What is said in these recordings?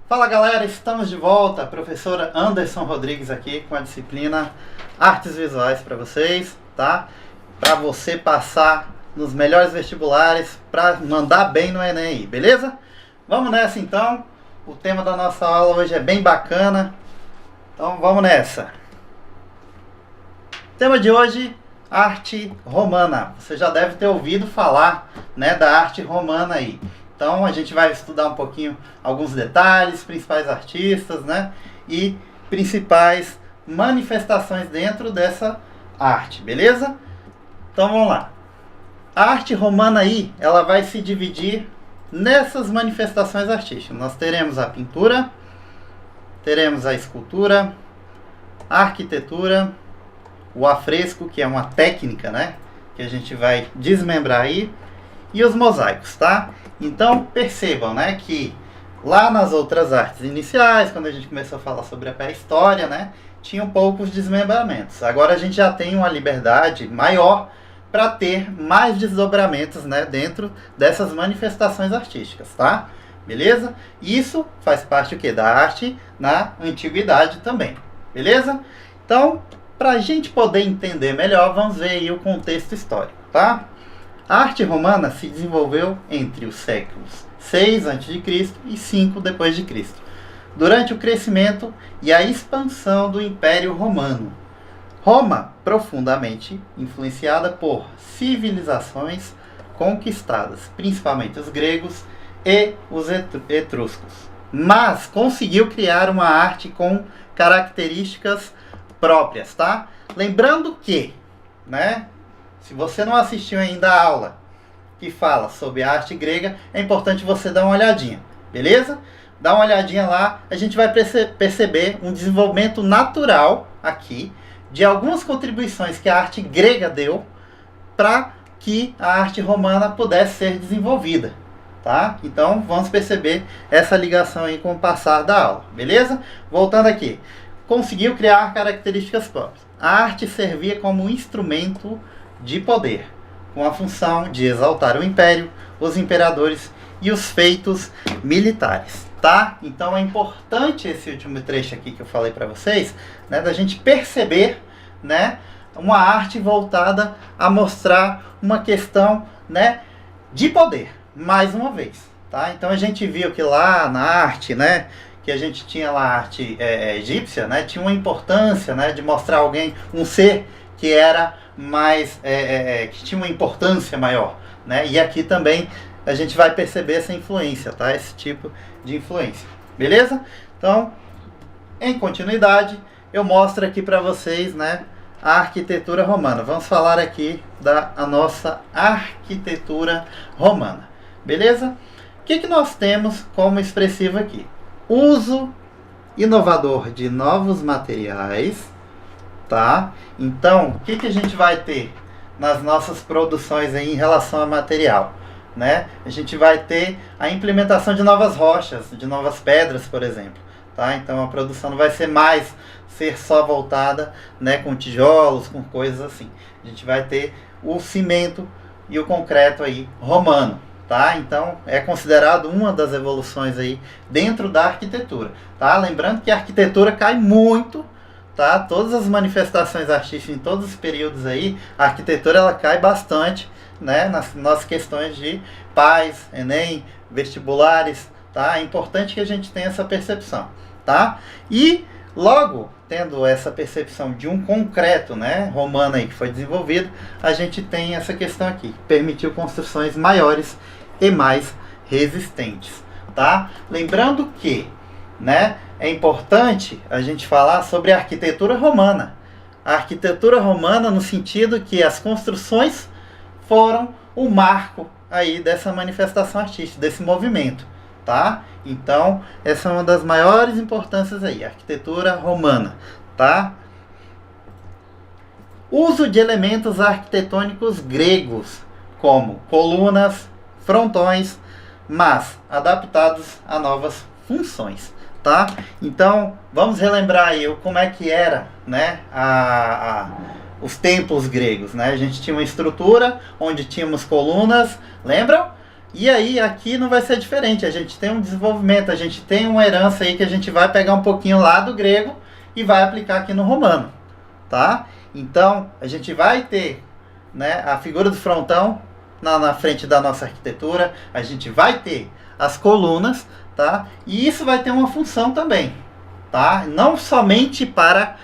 Fala galera, estamos de volta. Professor Anderson Rodrigues aqui com a disciplina Artes Visuais para vocês, tá? Para você passar nos melhores vestibulares, para mandar bem no Enem, beleza? Vamos nessa então. O tema da nossa aula hoje é bem bacana. Então vamos nessa. O tema de hoje, arte romana. Você já deve ter ouvido falar, né, da arte romana aí. Então a gente vai estudar um pouquinho alguns detalhes, principais artistas, né? E principais manifestações dentro dessa arte, beleza? Então vamos lá. A arte romana aí, ela vai se dividir nessas manifestações artísticas. Nós teremos a pintura, teremos a escultura, a arquitetura, o afresco, que é uma técnica, né? Que a gente vai desmembrar aí, e os mosaicos, tá? Então percebam, né, que lá nas outras artes iniciais, quando a gente começou a falar sobre a pré-história, né, tinham poucos desmembramentos. Agora a gente já tem uma liberdade maior para ter mais desdobramentos, né, dentro dessas manifestações artísticas, tá? Beleza? Isso faz parte o quê? Da arte na antiguidade também, beleza? Então, para a gente poder entender melhor, vamos ver aí o contexto histórico, tá? A arte romana se desenvolveu entre os séculos 6 a.C. e 5 d.C., durante o crescimento e a expansão do Império Romano. Roma, profundamente influenciada por civilizações conquistadas, principalmente os gregos e os etruscos, mas conseguiu criar uma arte com características próprias, tá? Lembrando que, né, se você não assistiu ainda a aula que fala sobre a arte grega, é importante você dar uma olhadinha, beleza? Dá uma olhadinha lá, a gente vai perceber um desenvolvimento natural aqui de algumas contribuições que a arte grega deu para que a arte romana pudesse ser desenvolvida, tá? Então vamos perceber essa ligação aí com o passar da aula, beleza? Voltando aqui, conseguiu criar características próprias. A arte servia como um instrumento de poder, com a função de exaltar o império, os imperadores e os feitos militares, tá? Então é importante esse último trecho aqui que eu falei para vocês, né, da gente perceber, né, uma arte voltada a mostrar uma questão, né, de poder, mais uma vez, tá? Então a gente viu que lá na arte, né, que a gente tinha lá a arte egípcia, né, tinha uma importância, né, de mostrar alguém, um ser que era mais, que tinha uma importância maior, né? E aqui também a gente vai perceber essa influência, tá? Esse tipo de influência, beleza? Então, em continuidade, eu mostro aqui para vocês, né, a arquitetura romana. Vamos falar aqui da nossa arquitetura romana, beleza? O que nós temos como expressivo aqui? Uso inovador de novos materiais, tá? Então, o que a gente vai ter nas nossas produções aí em relação a material, né? A gente vai ter a implementação de novas rochas, de novas pedras, por exemplo, tá? Então a produção não vai ser só voltada, né, com tijolos, com coisas assim. A gente vai ter o cimento e o concreto aí romano, tá? Então é considerado uma das evoluções aí dentro da arquitetura, tá? Lembrando que a arquitetura cai muito, tá? Todas as manifestações artísticas em todos os períodos aí, a arquitetura ela cai bastante, né, nas nossas questões de paz, Enem, vestibulares, tá? É importante que a gente tenha essa percepção, tá? E logo tendo essa percepção de um concreto, né, romano aí que foi desenvolvido, a gente tem essa questão aqui, permitiu construções maiores e mais resistentes, tá? Lembrando que, né, é importante a gente falar sobre a arquitetura romana. A arquitetura romana no sentido que as construções foram o marco aí dessa manifestação artística, desse movimento, tá? Então, essa é uma das maiores importâncias aí, a arquitetura romana, tá? Uso de elementos arquitetônicos gregos, como colunas, frontões, mas adaptados a novas funções, tá? Então, vamos relembrar aí como é que era, né, os templos gregos, né? A gente tinha uma estrutura onde tínhamos colunas, lembram? E aí aqui não vai ser diferente, a gente tem um desenvolvimento, a gente tem uma herança aí que a gente vai pegar um pouquinho lá do grego e vai aplicar aqui no romano, tá? Então a gente vai ter, né, a figura do frontão na frente da nossa arquitetura, a gente vai ter as colunas, tá? E isso vai ter uma função também, tá? Não somente para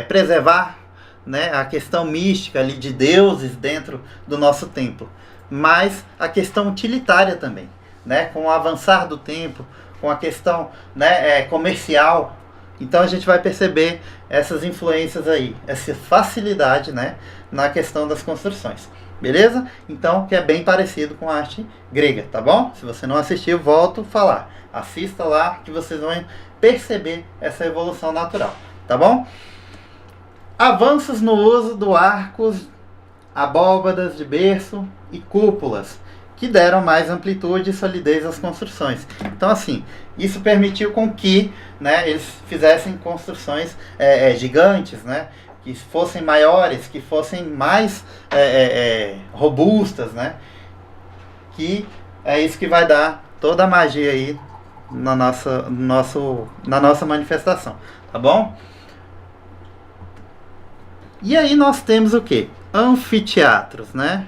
preservar, né, a questão mística ali de deuses dentro do nosso templo, mas a questão utilitária também, né? Com o avançar do tempo, com a questão, né, comercial. Então a gente vai perceber essas influências aí, essa facilidade, né, na questão das construções. Beleza? Então, que é bem parecido com a arte grega, tá bom? Se você não assistiu, volto a falar. Assista lá que vocês vão perceber essa evolução natural, tá bom? Avanços no uso do arcos, abóbadas de berço e cúpulas, que deram mais amplitude e solidez às construções. Então, assim, isso permitiu com que, né, eles fizessem construções gigantes, né? Que fossem maiores, que fossem mais robustas, né? Que é isso que vai dar toda a magia aí na nossa manifestação, tá bom? E aí nós temos o que? Anfiteatros, né?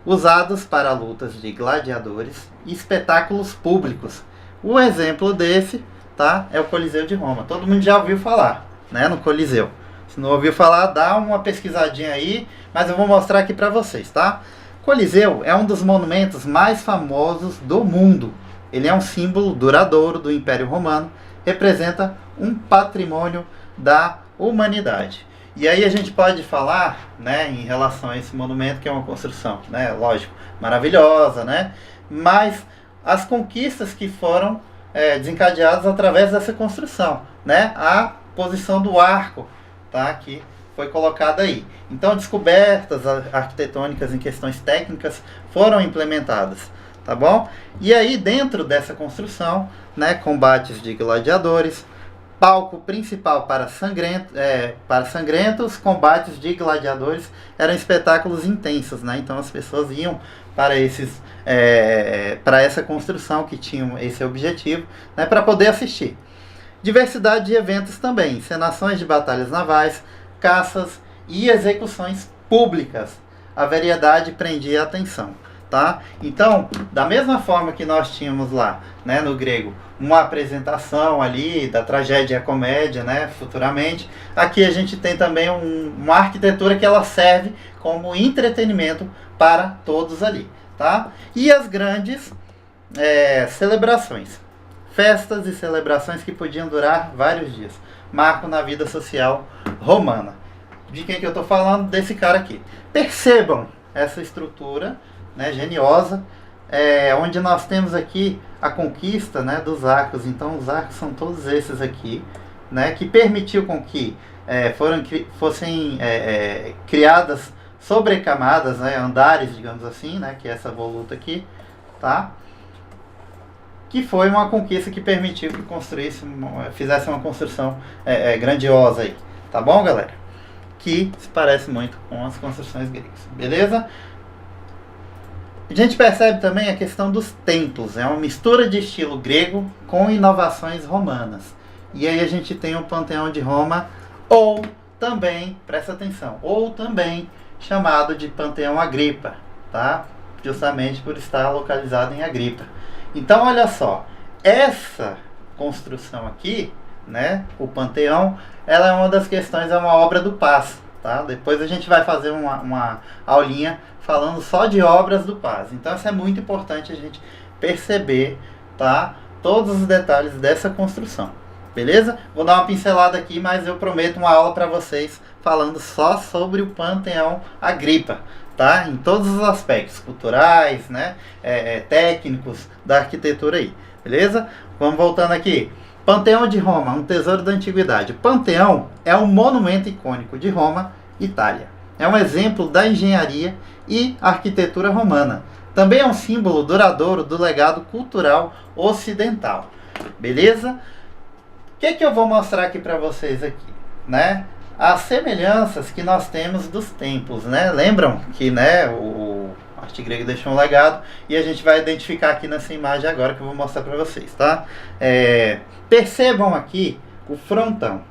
Usados para lutas de gladiadores e espetáculos públicos. O exemplo desse, tá? É o Coliseu de Roma. Todo mundo já ouviu falar, né? No Coliseu. Se não ouviu falar, dá uma pesquisadinha aí, mas eu vou mostrar aqui para vocês, tá? Coliseu é um dos monumentos mais famosos do mundo. Ele é um símbolo duradouro do Império Romano, representa um patrimônio da humanidade. E aí a gente pode falar, né, em relação a esse monumento, que é uma construção, né, lógico, maravilhosa, né? Mas as conquistas que foram desencadeadas através dessa construção, né? A posição do arco, tá, que foi colocada aí. Então, descobertas arquitetônicas em questões técnicas foram implementadas, tá bom? E aí, dentro dessa construção, né, combates de gladiadores, palco principal para sangrentos combates de gladiadores, eram espetáculos intensos, né? Então as pessoas iam para para essa construção que tinham esse objetivo, né, para poder assistir. Diversidade de eventos também, encenações de batalhas navais, caças e execuções públicas. A variedade prendia a atenção, tá? Então, da mesma forma que nós tínhamos lá, né, no grego, uma apresentação ali da tragédia e a comédia, né, futuramente, aqui a gente tem também uma arquitetura que ela serve como entretenimento para todos ali, tá? E as grandes celebrações, festas e celebrações que podiam durar vários dias, marco na vida social romana. De quem que eu estou falando? Desse cara aqui. Percebam essa estrutura, né, geniosa, onde nós temos aqui a conquista, né, dos arcos. Então os arcos são todos esses aqui, né, que permitiu com que fossem criadas sobrecamadas, né, andares, digamos assim, né, que é essa voluta aqui, tá? Que foi uma conquista que permitiu que fizesse uma construção grandiosa aí, tá bom, galera? Que se parece muito com as construções gregas, beleza? A gente percebe também a questão dos templos, é uma mistura de estilo grego com inovações romanas. E aí a gente tem o Panteão de Roma, ou também, presta atenção, ou também chamado de Panteão Agripa, tá? Justamente por estar localizado em Agripa. Então, olha só, essa construção aqui, né, o Panteão, ela é uma das questões, é uma obra do Paz, tá? Depois a gente vai fazer uma aulinha falando só de obras do Paz. Então, isso é muito importante a gente perceber, tá? Todos os detalhes dessa construção, beleza? Vou dar uma pincelada aqui, mas eu prometo uma aula para vocês falando só sobre o Panteão Agripa, tá? Em todos os aspectos culturais, né, técnicos da arquitetura aí, beleza? Vamos voltando aqui. Panteão de Roma, um tesouro da antiguidade. O Panteão é um monumento icônico de Roma, Itália. É um exemplo da engenharia e arquitetura romana. Também é um símbolo duradouro do legado cultural ocidental, beleza? O que eu vou mostrar aqui para vocês aqui, né? As semelhanças que nós temos dos templos, né? Lembram que, né, A arte grega deixou um legado e a gente vai identificar aqui nessa imagem agora que eu vou mostrar para vocês, tá? Percebam aqui o frontão,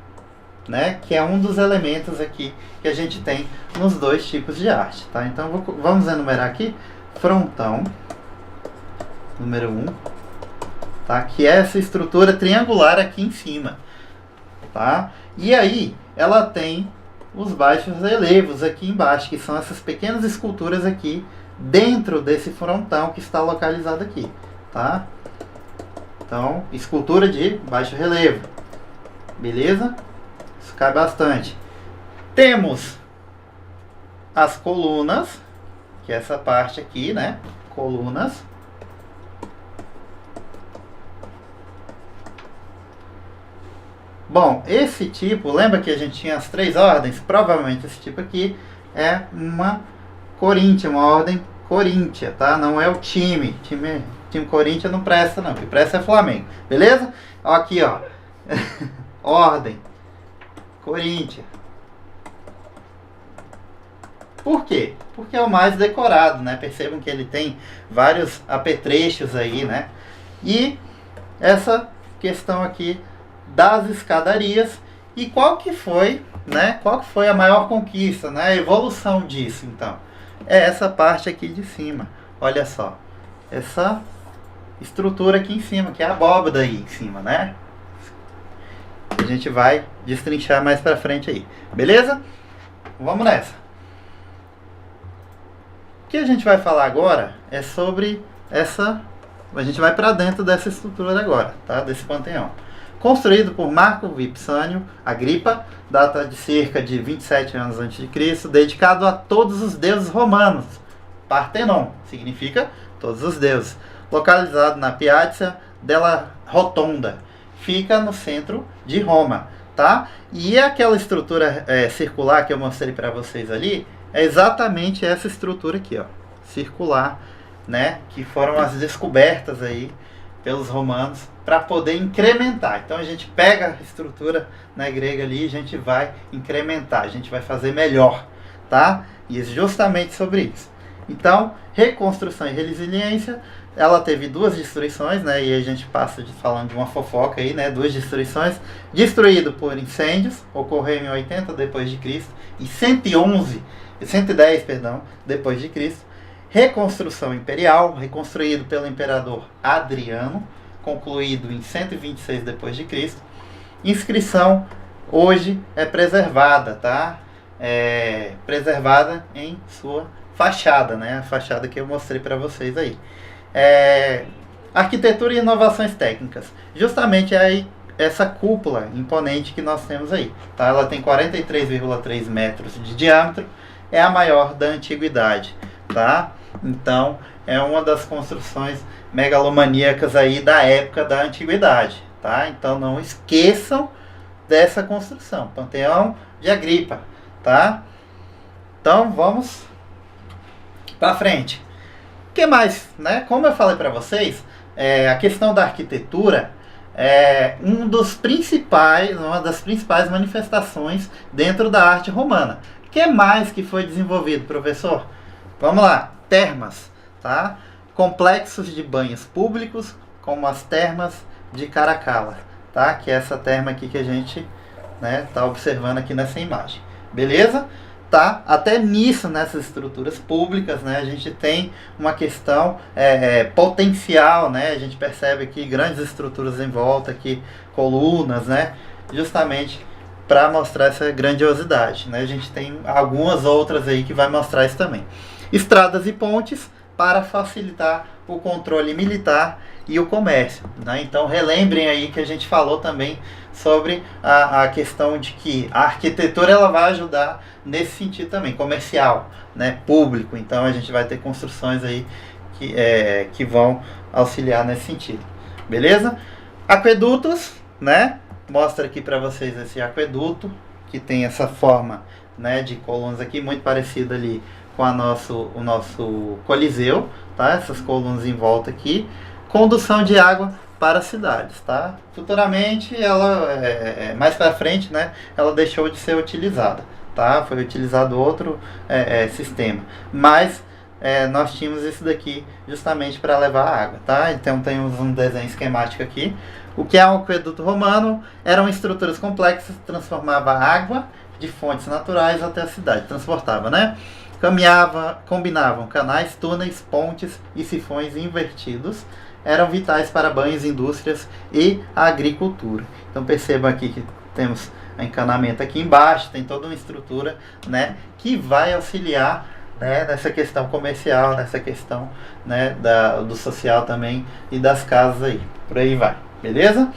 né? Que é um dos elementos aqui que a gente tem nos dois tipos de arte, tá? Então vamos enumerar aqui. Frontão, número 1, tá? Que é essa estrutura triangular aqui em cima, tá? E aí ela tem os baixos relevos aqui embaixo, que são essas pequenas esculturas aqui dentro desse frontão que está localizado aqui, tá? Então, escultura de baixo relevo, beleza? Isso cai bastante. Temos as colunas, que é essa parte aqui, né? Colunas. Bom, esse tipo, lembra que a gente tinha as 3 ordens? Provavelmente esse tipo aqui é uma coríntia, uma ordem coríntia, tá? Não é o time. Time Corinthians não presta não, o que presta é Flamengo, beleza? Ó, aqui, ó. Ordem Coríntia. Por quê? Porque é o mais decorado, né? Percebam que ele tem vários apetrechos aí, né? E essa questão aqui das escadarias. E qual que foi, né? Qual que foi a maior conquista, né? A evolução disso, então. É essa parte aqui de cima. Olha só. Essa estrutura aqui em cima, que é a abóbada aí em cima, né? A gente vai destrinchar mais pra frente aí. Beleza? Vamos nessa. O que a gente vai falar agora é sobre essa... A gente vai para dentro dessa estrutura agora, tá? Desse panteão. Construído por Marco Vipsânio Agripa, data de cerca de 27 anos a.C., dedicado a todos os deuses romanos. Parthenon significa todos os deuses. Localizado na Piazza della Rotonda. Fica no centro de Roma, tá? E aquela estrutura circular que eu mostrei para vocês ali, é exatamente essa estrutura aqui, ó, circular, né? Que foram as descobertas aí pelos romanos para poder incrementar. Então a gente pega a estrutura, né, grega ali, e a gente vai incrementar, a gente vai fazer melhor, tá? E é justamente sobre isso. Então, reconstrução e resiliência, ela teve 2 destruições, né? E a gente passa falando de uma fofoca aí, né? 2 destruições. Destruído por incêndios, ocorreu em 80 depois de Cristo e 110, depois de Cristo. Reconstrução imperial, reconstruído pelo imperador Adriano, concluído em 126 depois de Cristo. Inscrição hoje é preservada, tá? Preservada em sua fachada, né? A fachada que eu mostrei para vocês aí. Arquitetura e inovações técnicas. Justamente aí essa cúpula imponente que nós temos aí, tá? Ela tem 43,3 metros de diâmetro, é a maior da antiguidade, tá? Então é uma das construções megalomaníacas aí da época da antiguidade, tá? Então não esqueçam dessa construção, Panteão de Agripa, tá? Então vamos para frente. O que mais, né? Como eu falei para vocês, a questão da arquitetura é uma das principais manifestações dentro da arte romana. O que mais que foi desenvolvido, professor? Vamos lá, termas, tá? Complexos de banhos públicos, como as termas de Caracalla, tá? Que é essa terma aqui que a gente, né, tá observando aqui nessa imagem. Beleza? Tá? Até nisso, nessas estruturas públicas, né, a gente tem uma questão potencial, né? A gente percebe aqui grandes estruturas em volta, aqui colunas, né? Justamente para mostrar essa grandiosidade, né? A gente tem algumas outras aí que vai mostrar isso também. Estradas e pontes para facilitar o controle militar e o comércio, né? Então relembrem aí que a gente falou também sobre a questão de que a arquitetura ela vai ajudar nesse sentido também, comercial, né? Público. Então a gente vai ter construções aí que vão auxiliar nesse sentido, beleza? Aquedutos, né? Mostra aqui para vocês esse aqueduto que tem essa forma, né, de colunas aqui, muito parecido ali com o nosso Coliseu, tá? Essas colunas em volta aqui. Condução de água para as cidades, tá? Futuramente, ela, mais para frente, né, ela deixou de ser utilizada, tá? Foi utilizado outro sistema. Mas nós tínhamos isso daqui justamente para levar água, tá? Então temos um desenho esquemático aqui. O que é um aqueduto romano? Eram estruturas complexas, transformava água de fontes naturais até a cidade, transportava, né? Combinavam canais, túneis, pontes e sifões invertidos, eram vitais para banhos, indústrias e agricultura. Então percebam aqui que temos encanamento aqui embaixo, tem toda uma estrutura, né, que vai auxiliar, né, nessa questão comercial, nessa questão, né, do social também e das casas aí, por aí vai, beleza?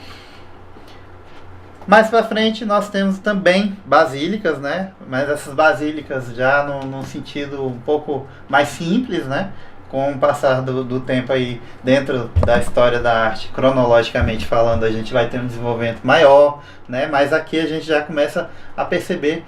Mais para frente nós temos também basílicas, né, mas essas basílicas já num sentido um pouco mais simples, né, com o passar do tempo aí dentro da história da arte, cronologicamente falando, a gente vai ter um desenvolvimento maior, né? Mas aqui a gente já começa a perceber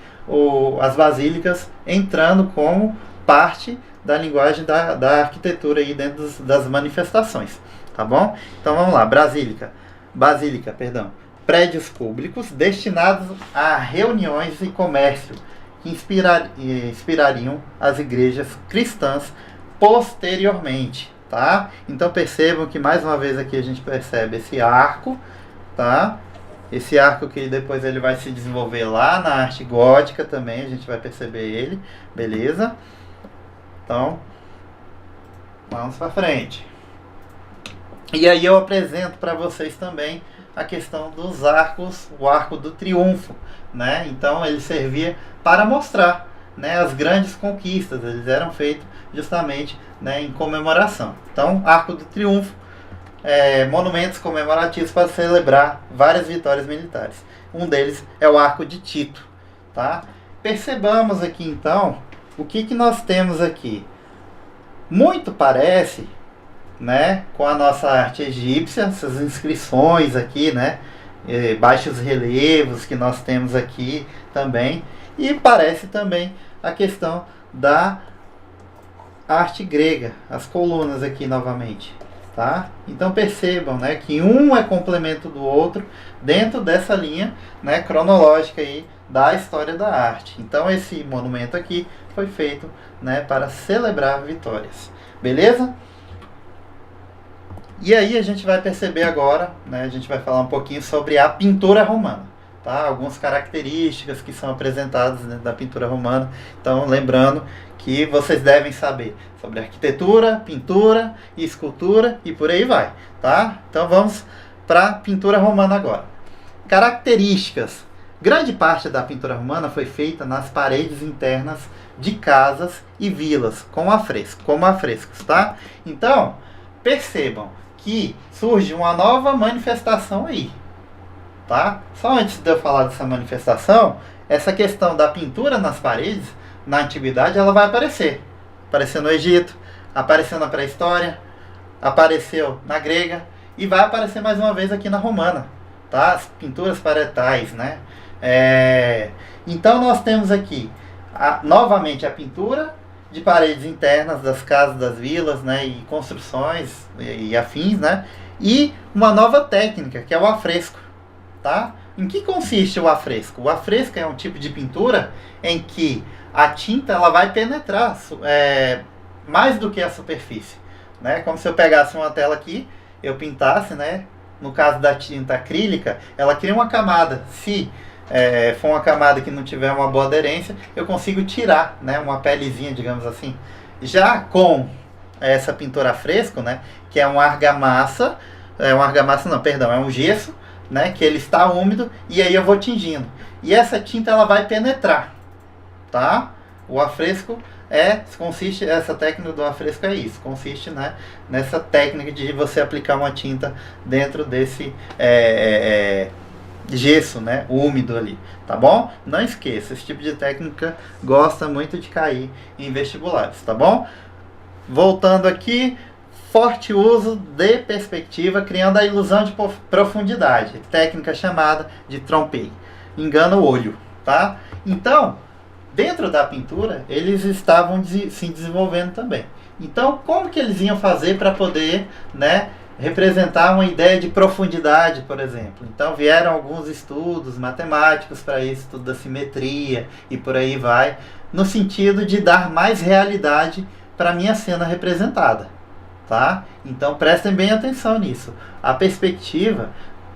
as basílicas entrando como parte da linguagem da arquitetura aí dentro das manifestações, tá bom? Então vamos lá, basílica, perdão. Prédios públicos destinados a reuniões e comércio que inspirariam as igrejas cristãs posteriormente, tá? Então percebam que mais uma vez aqui a gente percebe esse arco, tá? Esse arco que depois ele vai se desenvolver lá na arte gótica também, a gente vai perceber ele, beleza? Então, vamos para frente. E aí eu apresento para vocês também a questão dos arcos, o arco do triunfo, né? Então ele servia para mostrar, né, as grandes conquistas, eles eram feitos justamente, né, em comemoração. Então, Arco do Triunfo, monumentos comemorativos para celebrar várias vitórias militares. Um deles é o Arco de Tito, tá? Percebamos aqui então o que nós temos aqui. Muito parece, né, com a nossa arte egípcia, essas inscrições aqui, né, baixos relevos que nós temos aqui também, e parece também a questão da arte grega, as colunas aqui novamente, tá? Então percebam, né, que um é complemento do outro dentro dessa linha, né, cronológica aí da história da arte. Então esse monumento aqui foi feito, né, para celebrar vitórias, beleza? E aí a gente vai perceber agora, né, a gente vai falar um pouquinho sobre a pintura romana. Tá? Algumas características que são apresentadas, né, da pintura romana. Então, lembrando que vocês devem saber sobre arquitetura, pintura e escultura e por aí vai. Tá? Então, vamos para a pintura romana agora. Características. Grande parte da pintura romana foi feita nas paredes internas de casas e vilas, como afrescos. Tá? Então, percebam que surge uma nova manifestação aí. Tá? Só antes de eu falar dessa manifestação, essa questão da pintura nas paredes, na antiguidade, ela vai aparecer. Apareceu no Egito, apareceu na pré-história, apareceu na grega e vai aparecer mais uma vez aqui na romana. Tá? As pinturas parietais, né? Então nós temos aqui novamente a pintura de paredes internas das casas, das vilas, né? E construções e afins, né? E uma nova técnica, que é o afresco. Tá? Em que consiste o afresco? O afresco é um tipo de pintura em que a tinta ela vai penetrar mais do que a superfície, né? Como se eu pegasse uma tela aqui, eu pintasse, né? No caso da tinta acrílica, ela cria uma camada. Se for uma camada que não tiver uma boa aderência, eu consigo tirar, né? Uma pelezinha, digamos assim. Já com essa pintura a fresco, né? Que é uma argamassa, é um gesso, né, que ele está úmido e aí eu vou tingindo. E essa tinta ela vai penetrar, tá? O afresco essa técnica do afresco é isso, consiste, né, nessa técnica de você aplicar uma tinta dentro desse gesso, né, úmido ali, tá bom? Não esqueça, esse tipo de técnica gosta muito de cair em vestibulares, tá bom? Voltando aqui, forte uso de perspectiva, criando a ilusão de profundidade, técnica chamada de trompe, engana o olho, tá? Então, dentro da pintura, eles estavam se desenvolvendo também. Então, como que eles iam fazer para poder, né, representar uma ideia de profundidade, por exemplo? Então, vieram alguns estudos matemáticos para isso, estudo da simetria e por aí vai, no sentido de dar mais realidade para minha cena representada, tá? Então prestem bem atenção nisso. A perspectiva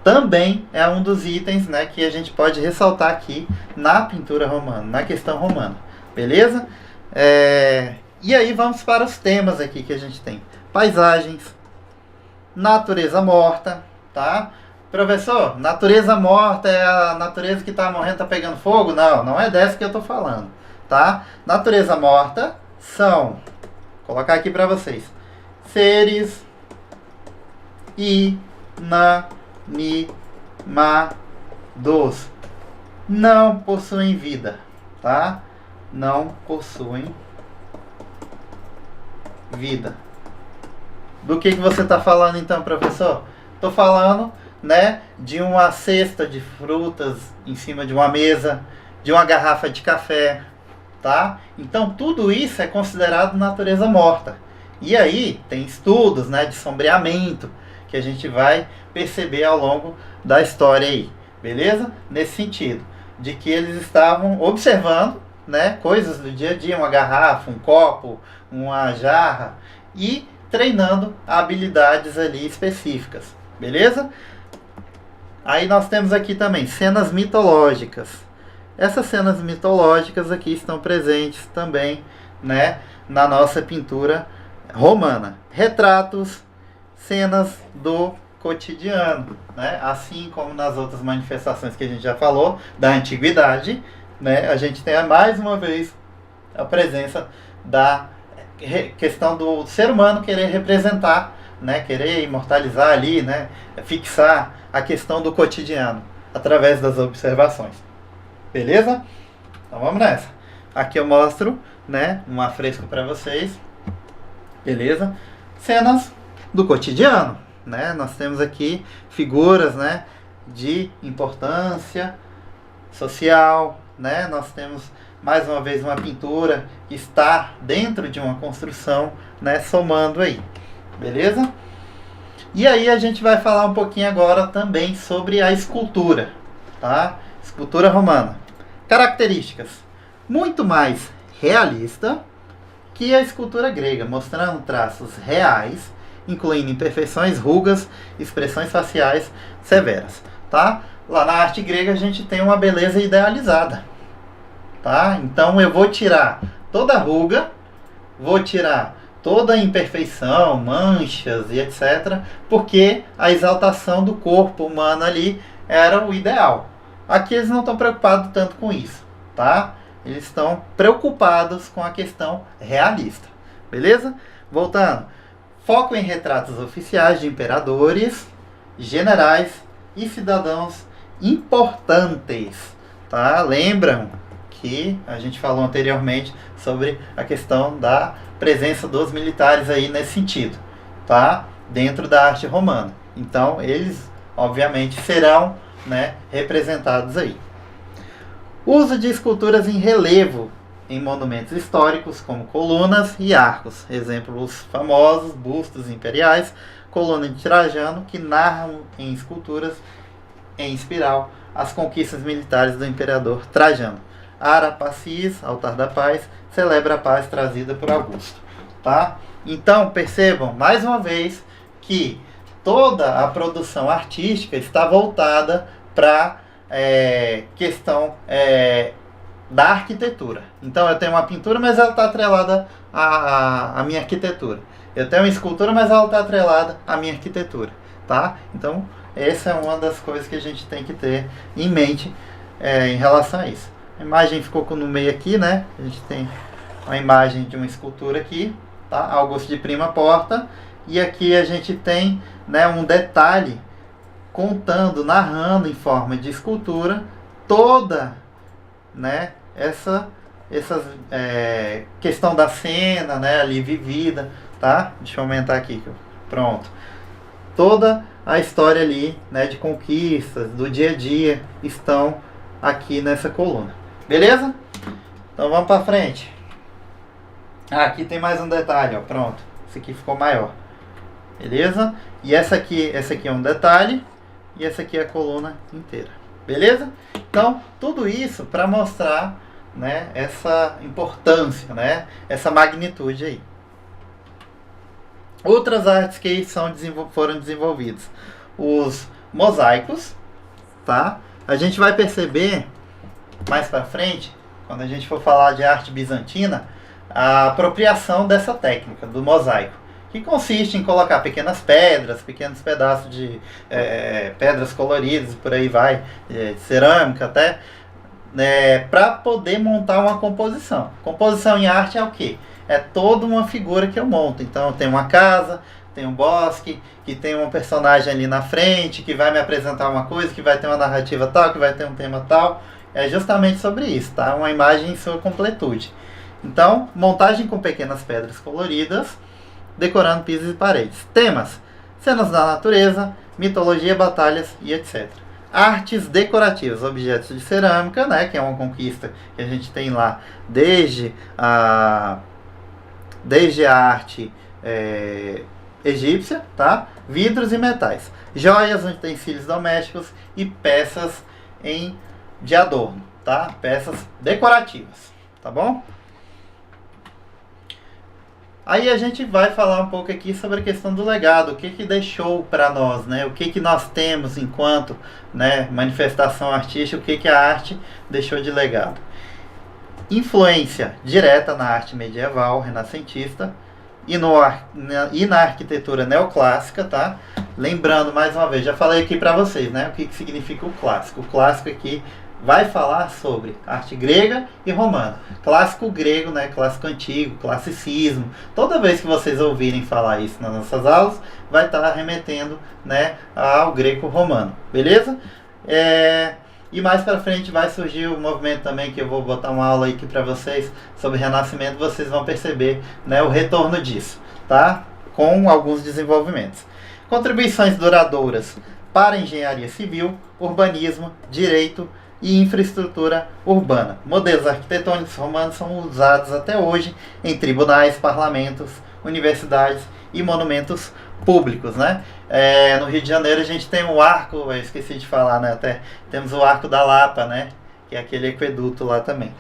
também é um dos itens, né, que a gente pode ressaltar aqui na pintura romana, na questão romana, beleza? E aí vamos para os temas aqui que a gente tem. Paisagens, natureza morta, tá? Professor, natureza morta é a natureza que está morrendo, está pegando fogo? Não, não é dessa que eu estou falando, tá? Natureza morta são, vou colocar aqui para vocês, seres inanimados, não possuem vida, tá? Não possuem vida. Do que você está falando então, professor? Estou falando, né, de uma cesta de frutas em cima de uma mesa, de uma garrafa de café, tá? Então tudo isso é considerado natureza morta. E aí tem estudos, né, de sombreamento que a gente vai perceber ao longo da história aí, beleza? Nesse sentido, de que eles estavam observando, né, coisas do dia a dia, uma garrafa, um copo, uma jarra, e treinando habilidades ali específicas, beleza? Aí nós temos aqui também cenas mitológicas. Essas cenas mitológicas aqui estão presentes também, né, na nossa pintura romana. Retratos, cenas do cotidiano, né? Assim como nas outras manifestações que a gente já falou da antiguidade, né? A gente tem mais uma vez a presença da questão do ser humano querer representar, né? Querer imortalizar ali, né? Fixar a questão do cotidiano através das observações. Beleza? Então vamos nessa. Aqui eu mostro, né, um afresco para vocês. Beleza? Cenas do cotidiano, né? Nós temos aqui figuras, né, de importância social, né? Nós temos mais uma vez uma pintura que está dentro de uma construção, né, somando aí. Beleza? E aí a gente vai falar um pouquinho agora também sobre a escultura, tá? Escultura romana. Características: muito mais realista que a escultura grega, mostrando traços reais, incluindo imperfeições, rugas, expressões faciais severas, tá? Lá na arte grega a gente tem uma beleza idealizada, tá? Então eu vou tirar toda a ruga, vou tirar toda a imperfeição, manchas e etc, porque a exaltação do corpo humano ali era o ideal. Aqui eles não estão preocupados tanto com isso, tá? Eles estão preocupados com a questão realista, beleza? Voltando, foco em retratos oficiais de imperadores, generais e cidadãos importantes, tá? Lembram que a gente falou anteriormente sobre a questão da presença dos militares aí nesse sentido, tá? Dentro da arte romana. Então eles, obviamente, serão, né, representados aí. Uso de esculturas em relevo em monumentos históricos como colunas e arcos. Exemplos famosos: bustos imperiais, coluna de Trajano, que narram em esculturas em espiral as conquistas militares do imperador Trajano. Ara Pacis, altar da paz, celebra a paz trazida por Augusto, tá? Então percebam mais uma vez que toda a produção artística está voltada para questão da arquitetura. Então eu tenho uma pintura, mas ela está atrelada à minha arquitetura. Eu tenho uma escultura, mas ela está atrelada à minha arquitetura, tá? Então essa é uma das coisas que a gente tem que ter em mente em relação a isso. A imagem ficou no meio aqui, né? A gente tem uma imagem de uma escultura aqui, tá? Augusto de Prima Porta. E aqui a gente tem, né, um detalhe contando, narrando em forma de escultura toda, né, essa questão da cena, né, ali vivida, tá? Deixa eu aumentar aqui, pronto. Toda a história ali, né, de conquistas, do dia a dia, estão aqui nessa coluna. Beleza? Então vamos para frente. Aqui tem mais um detalhe, ó, pronto. Esse aqui ficou maior. Beleza? E essa aqui é um detalhe. E essa aqui é a coluna inteira. Beleza? Então, tudo isso para mostrar, né, essa importância, né, essa magnitude aí. Outras artes que foram desenvolvidas. Os mosaicos, tá? A gente vai perceber mais para frente, quando a gente for falar de arte bizantina, a apropriação dessa técnica do mosaico, que consiste em colocar pequenas pedras, pequenos pedaços de pedras coloridas, por aí vai, cerâmica até, para poder montar uma composição. Composição em arte é o quê? É toda uma figura que eu monto. Então tem uma casa, tem um bosque, que tem um personagem ali na frente, que vai me apresentar uma coisa, que vai ter uma narrativa tal, que vai ter um tema tal. É justamente sobre isso, tá? Uma imagem em sua completude. Então, montagem com pequenas pedras coloridas, decorando pisos e paredes. Temas: cenas da natureza, mitologia, batalhas e etc. Artes decorativas, objetos de cerâmica, né, que é uma conquista que a gente tem lá desde a arte egípcia, tá? Vidros e metais, joias, utensílios domésticos e peças de adorno, tá? Peças decorativas, tá bom? Aí a gente vai falar um pouco aqui sobre a questão do legado, o que deixou para nós, né? O que nós temos enquanto, né, manifestação artística, o que a arte deixou de legado. Influência direta na arte medieval, renascentista e na arquitetura neoclássica, tá? Lembrando, mais uma vez, já falei aqui para vocês, né, o que significa o clássico. O clássico aqui vai falar sobre arte grega e romana. Clássico grego, né, clássico antigo, classicismo. Toda vez que vocês ouvirem falar isso nas nossas aulas, vai estar remetendo, né, ao greco-romano, beleza? E mais para frente vai surgir o movimento também, que eu vou botar uma aula aqui para vocês sobre renascimento, vocês vão perceber, né, o retorno disso, tá? Com alguns desenvolvimentos. Contribuições duradouras para a engenharia civil, urbanismo, direito e infraestrutura urbana. Modelos arquitetônicos romanos são usados até hoje em tribunais, parlamentos, universidades e monumentos públicos, né? No Rio de Janeiro a gente tem o arco, eu esqueci de falar, né? Até temos o Arco da Lapa, né? Que é aquele aqueduto lá também.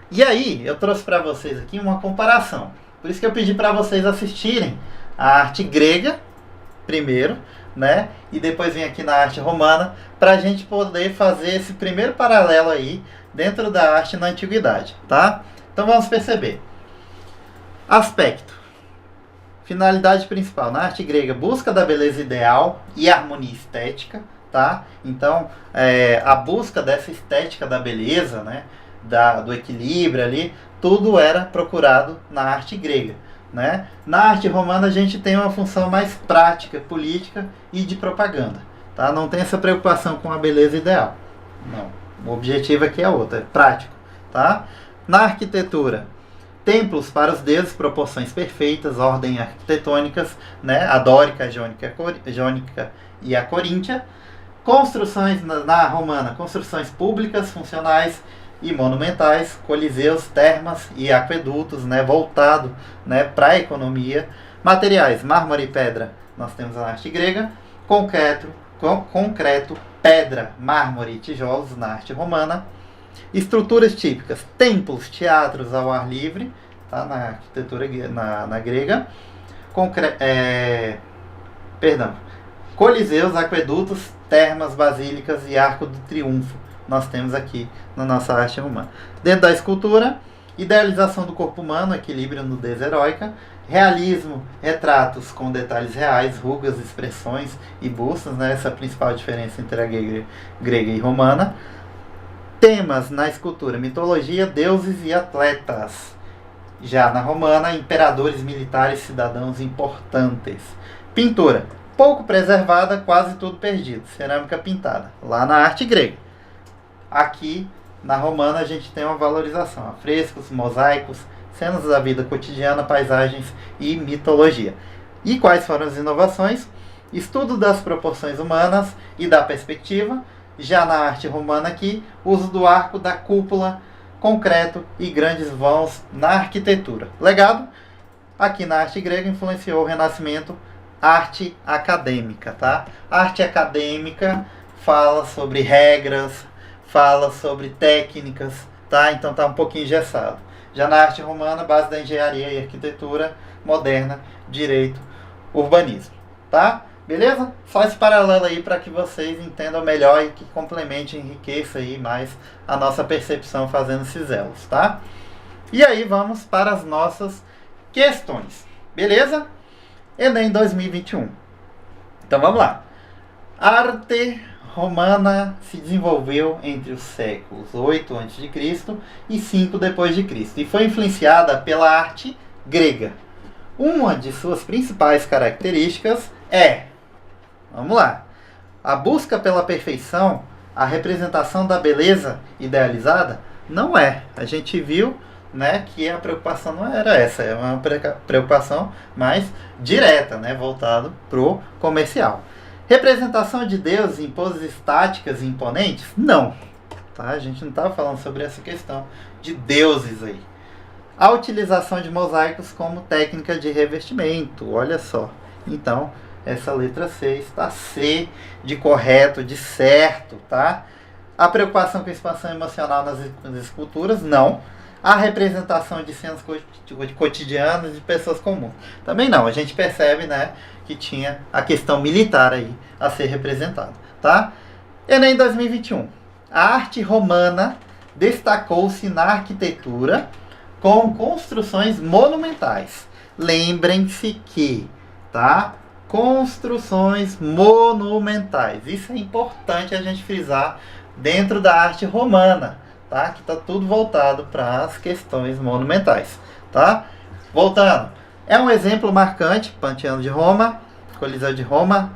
E aí, eu trouxe para vocês aqui uma comparação. Por isso que eu pedi para vocês assistirem a arte grega primeiro, né? E depois vem aqui na arte romana, para a gente poder fazer esse primeiro paralelo aí dentro da arte na antiguidade, tá? Então vamos perceber. Aspecto. Finalidade principal. Na arte grega, busca da beleza ideal e harmonia estética, tá? Então, a busca dessa estética da beleza, né? Do equilíbrio ali, tudo era procurado na arte grega, né? Na arte romana a gente tem uma função mais prática, política e de propaganda, tá? Não tem essa preocupação com a beleza ideal, não. O objetivo aqui é outro, é prático, tá? Na arquitetura, templos para os deuses, proporções perfeitas, ordem arquitetônicas, né? A dórica, a jônica e a coríntia. Construções na romana, construções públicas, funcionais e monumentais, coliseus, termas e aquedutos, né, voltado, né, para a economia. Materiais, mármore e pedra, nós temos na arte grega. Concreto, pedra, mármore e tijolos na arte romana. Estruturas típicas, templos, teatros ao ar livre, tá, na arquitetura na grega. Coliseus, aquedutos, termas, basílicas e arco do triunfo nós temos aqui na nossa arte romana. Dentro da escultura, idealização do corpo humano, equilíbrio, nudez heróica, realismo, retratos com detalhes reais, rugas, expressões e bustos, né? Essa é a principal diferença entre a grega e romana. Temas na escultura, mitologia, deuses e atletas. Já na romana, imperadores, militares, cidadãos importantes. Pintura, pouco preservada, quase tudo perdido. Cerâmica pintada, lá na arte grega. Aqui, na romana, a gente tem uma valorização. Afrescos, mosaicos, cenas da vida cotidiana, paisagens e mitologia. E quais foram as inovações? Estudo das proporções humanas e da perspectiva. Já na arte romana aqui, uso do arco, da cúpula, concreto e grandes vãos na arquitetura. Legado? Aqui na arte grega influenciou o Renascimento, arte acadêmica, tá? Arte acadêmica fala sobre regras, fala sobre técnicas, tá? Então tá um pouquinho engessado. Já na arte romana, base da engenharia e arquitetura moderna, direito, urbanismo, tá? Beleza? Só esse paralelo aí para que vocês entendam melhor e que complemente e enriqueça aí mais a nossa percepção fazendo esses elos, tá? E aí vamos para as nossas questões, beleza? Enem 2021. Então vamos lá. A arte romana se desenvolveu entre os séculos 8 a.C. e 5 d.C. e foi influenciada pela arte grega. Uma de suas principais características é, vamos lá, a busca pela perfeição, a representação da beleza idealizada. Não é. A gente viu, né, que a preocupação não era essa, é uma preocupação mais direta, né, voltado pro comercial. Representação de Deus em poses estáticas e imponentes? Não. Tá? A gente não estava falando sobre essa questão de deuses aí. A utilização de mosaicos como técnica de revestimento, olha só. Então, essa letra C está C de correto, de certo, tá? A preocupação com a expansão emocional nas esculturas? Não. A representação de cenas cotidianas de pessoas comuns? Também não. A gente percebe, né, que tinha a questão militar aí a ser representada, tá? Enem 2021. A arte romana destacou-se na arquitetura com construções monumentais. Lembrem-se que, tá? Construções monumentais. Isso é importante a gente frisar dentro da arte romana, tá? Que está tudo voltado para as questões monumentais, tá? Voltando. É um exemplo marcante: Panteão de Roma, Coliseu de Roma,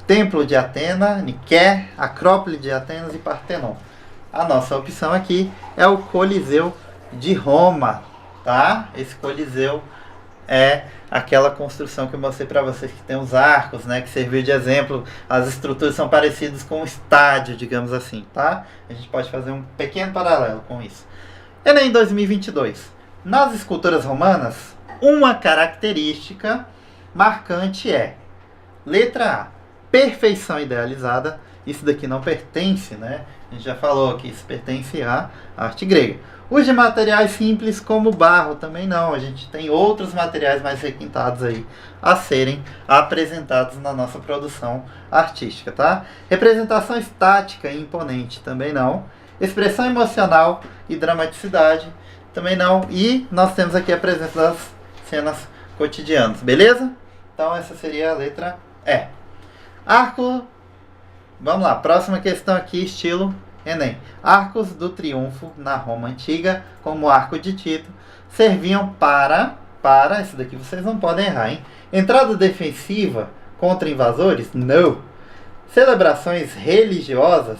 Templo de Atena, Niké, Acrópole de Atenas e Partenon. A nossa opção aqui é o Coliseu de Roma, tá? Esse Coliseu é aquela construção que eu mostrei para vocês que tem os arcos, né? Que serviu de exemplo. As estruturas são parecidas com um estádio, digamos assim, tá? A gente pode fazer um pequeno paralelo com isso. Enem 2022. Nas esculturas romanas, uma característica marcante é, letra A, perfeição idealizada. Isso daqui não pertence, né? A gente já falou que isso pertence à arte grega. Os de materiais simples como barro também não. A gente tem outros materiais mais requintados aí a serem apresentados na nossa produção artística, tá? Representação estática e imponente também não. Expressão emocional e dramaticidade também não. E nós temos aqui a presença das cenas cotidianas, beleza? Então essa seria a letra E. Arco. Vamos lá, próxima questão aqui, estilo Enem. Arcos do triunfo na Roma Antiga, como o Arco de Tito, serviam para, esse daqui vocês não podem errar, hein? Entrada defensiva contra invasores? Não. Celebrações religiosas?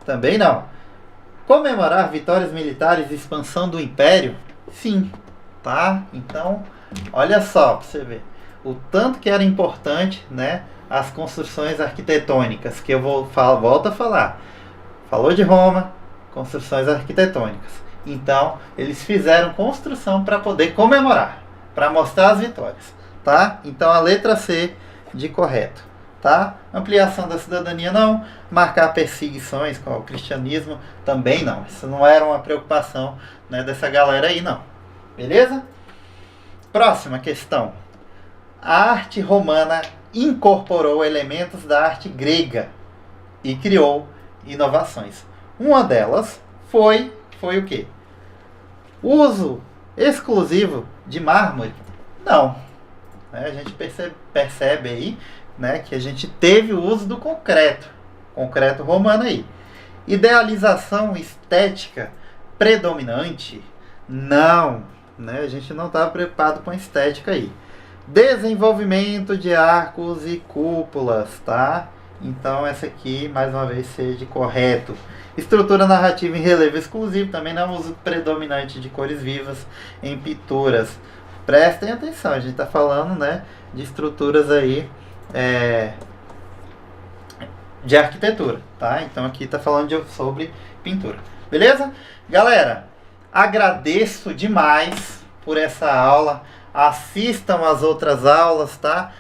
Também não. Comemorar vitórias militares e expansão do Império? Sim. Tá? Então, olha só para você ver o tanto que era importante, né, as construções arquitetônicas, que eu volto a falar. Falou de Roma, construções arquitetônicas. Então, eles fizeram construção para poder comemorar, para mostrar as vitórias, tá? Então, a letra C de correto, tá? Ampliação da cidadania não, marcar perseguições com o cristianismo também não. Isso não era uma preocupação, né, dessa galera aí, não. Beleza? Próxima questão. A arte romana incorporou elementos da arte grega e criou inovações. Uma delas foi o quê? Uso exclusivo de mármore? Não. A gente percebe aí, né, que a gente teve o uso do concreto romano aí. Idealização estética predominante? Não. Né? A gente não estava preocupado com a estética aí. Desenvolvimento de arcos e cúpulas, tá? Então essa aqui, mais uma vez, C de correto. Estrutura narrativa em relevo exclusivo, também não uso predominante de cores vivas em pinturas. Prestem atenção, a gente está falando, né, de estruturas aí de arquitetura, tá? Então aqui está falando sobre pintura, beleza? Galera, agradeço demais por essa aula. Assistam as outras aulas, tá?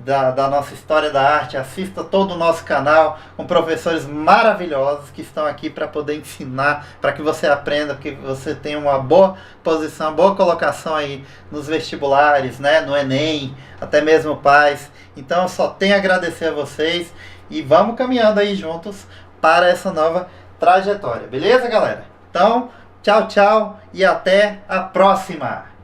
da nossa história da arte, assista todo o nosso canal com professores maravilhosos que estão aqui para poder ensinar, para que você aprenda, que você tenha uma boa posição, boa colocação aí nos vestibulares, né, no Enem, até mesmo pais. Então eu só tenho a agradecer a vocês e vamos caminhando aí juntos para essa nova trajetória, beleza, galera? Então, tchau, tchau e até a próxima!